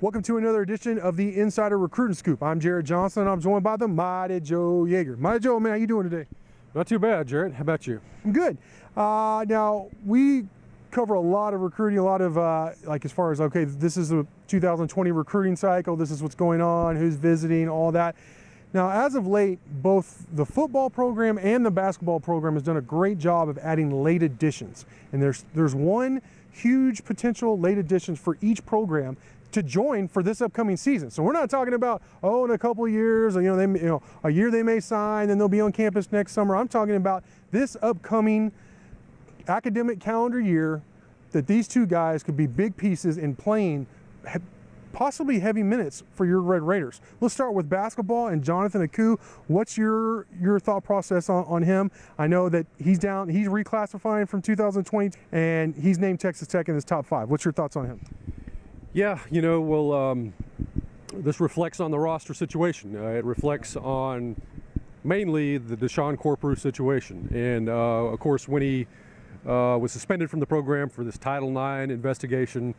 Welcome to another edition of the Insider Recruiting Scoop. I'm Jarret Johnson, and I'm joined by the mighty Joe Yeager. Mighty Joe, man, how you doing today? Not too bad, Jarret. How about you? I'm good. Now, we cover a lot of recruiting, a lot of, like as far as, okay, this is the 2020 recruiting cycle, this is what's going on, who's visiting, all that. Now, as of late, both the football program and the basketball program has done a great job of adding late additions. And there's one huge potential late additions for each program to join for this upcoming season. So we're not talking about, oh, in a couple of years, or, a year they may sign, then they'll be on campus next summer. I'm talking about this upcoming academic calendar year that these two guys could be big pieces in playing possibly heavy minutes for your Red Raiders. Let's start with basketball and Jonathan Aku. What's your thought process on him? I know that he's reclassifying from 2020 and he's named Texas Tech in his top 5. What's your thoughts on him? Yeah, this reflects on the roster situation. It reflects on mainly the DeSean Beard situation. And of course, when he was suspended from the program for this Title IX investigation,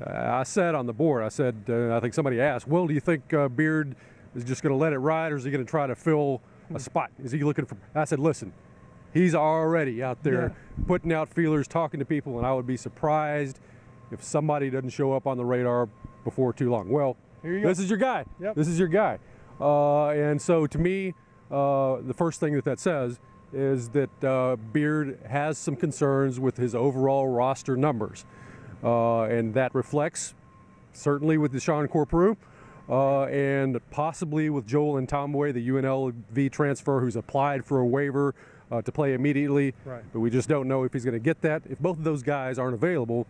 I said on the board, I think somebody asked, well, do you think Beard is just going to let it ride, or is he going to try to fill a spot? Is he looking for? I said, listen, he's already out there putting out feelers, talking to people, and I would be surprised if somebody doesn't show up on the radar before too long. Well, this is your guy. Yep. This is your guy. And so to me, the first thing that says is that Beard has some concerns with his overall roster numbers. And that reflects certainly with DeSean Beard and possibly with Joel and Tomway, the UNLV transfer who's applied for a waiver to play immediately. Right. But we just don't know if he's going to get that. If both of those guys aren't available,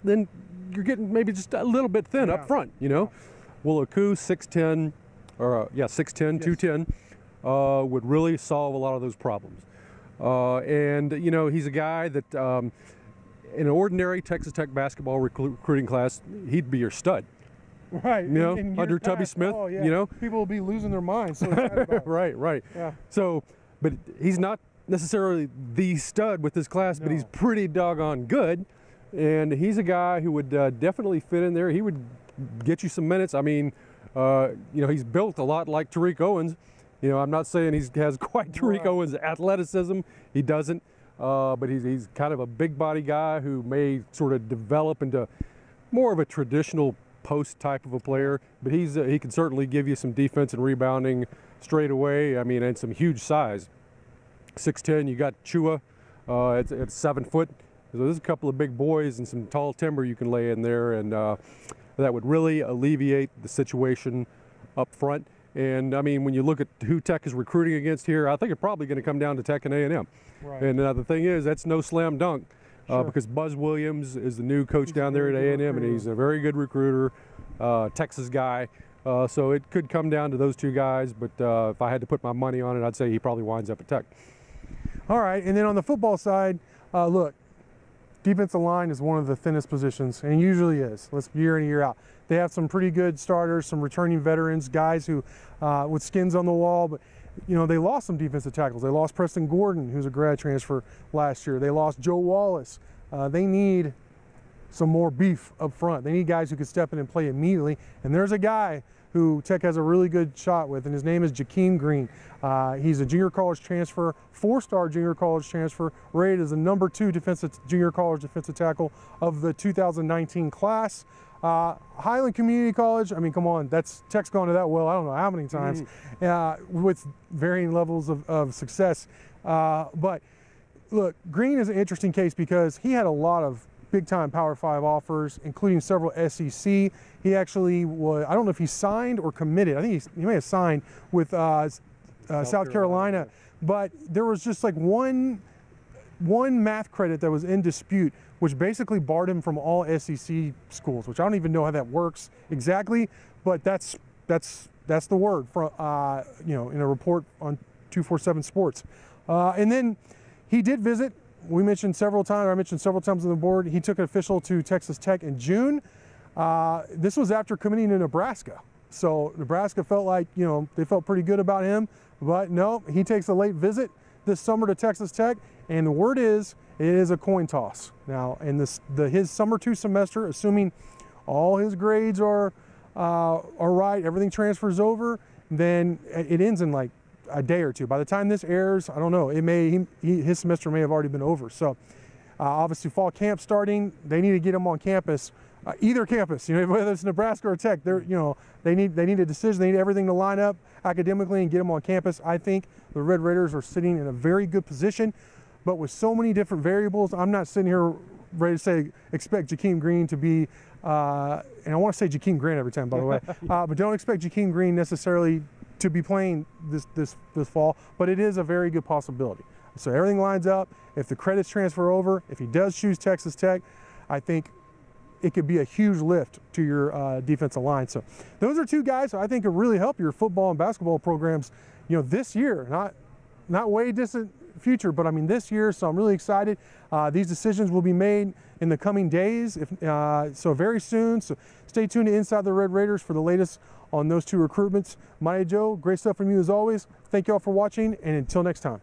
then you're getting maybe just a little bit thin up front, Well, Aku, 6'10", 210, would really solve a lot of those problems. And he's a guy that in an ordinary Texas Tech basketball recruiting class, he'd be your stud. Right. Under Tubby Smith, People will be losing their minds. So about it. Right. Yeah. So, but he's not necessarily the stud with this class, but he's pretty doggone good. And he's a guy who would definitely fit in there. He would get you some minutes. I mean, he's built a lot like Tariq Owens. I'm not saying he has quite Tariq Owens' athleticism. He doesn't. But he's kind of a big body guy who may sort of develop into more of a traditional post type of a player. But he can certainly give you some defense and rebounding straight away. I mean, and some huge size. 6'10", you got Chua at 7 foot. So there's a couple of big boys and some tall timber you can lay in there, and that would really alleviate the situation up front. And I mean, when you look at who Tech is recruiting against here, I think it's probably going to come down to Tech and A&M. Right. And the thing is, that's no slam dunk because Buzz Williams is the new coach down there at A&M, and he's a very good recruiter, Texas guy. So it could come down to those two guys, but if I had to put my money on it, I'd say he probably winds up at Tech. All right, and then on the football side, look, defensive line is one of the thinnest positions, and usually is. Let's year in and year out. They have some pretty good starters, some returning veterans, guys who with skins on the wall. But they lost some defensive tackles. They lost Preston Gordon, who's a grad transfer last year. They lost Joe Wallace. They need some more beef up front. They need guys who can step in and play immediately. And there's a guy who Tech has a really good shot with, and his name is Keene Green. He's a junior college transfer, 4-star junior college transfer, rated as the #2 junior college defensive tackle of the 2019 class. Highland Community College, I mean, come on, Tech's gone to that well, I don't know how many times, with varying levels of success. But look, Green is an interesting case because he had a lot of big-time Power 5 offers, including several SEC. He actually was, I don't know if he signed or committed. I think he may have signed with South Carolina. But there was just like one math credit that was in dispute, which basically barred him from all SEC schools, which I don't even know how that works exactly, but that's the word from in a report on 247 Sports. And then he did visit. I mentioned several times on the board, he took an official to Texas Tech in June. This was after committing to Nebraska. So Nebraska felt like, they felt pretty good about him, but no, he takes a late visit this summer to Texas Tech, and the word is, it is a coin toss. Now, in his summer 2 semester, assuming all his grades are are right, everything transfers over, then it ends in like a day or two. By the time this airs, I don't know, his semester may have already been over. So obviously fall camp starting, they need to get him on campus, either campus, whether it's Nebraska or Tech. They need a decision. They need everything to line up academically and get him on campus. I think the Red Raiders are sitting in a very good position, but with so many different variables, I'm not sitting here ready to say expect Keene Green to be, and I want to say Keene Green every time, by the way, but don't expect Keene Green necessarily to be playing this fall, but it is a very good possibility. So everything lines up. If the credits transfer over, if he does choose Texas Tech, I think it could be a huge lift to your defensive line. So those are two guys who I think could really help your football and basketball programs, this year, not way distant future, but I mean this year. So I'm really excited. These decisions will be made in the coming days, so very soon. So stay tuned to Inside the Red Raiders for the latest on those two recruitments. Maya Joe, great stuff from you as always. Thank you all for watching, and until next time.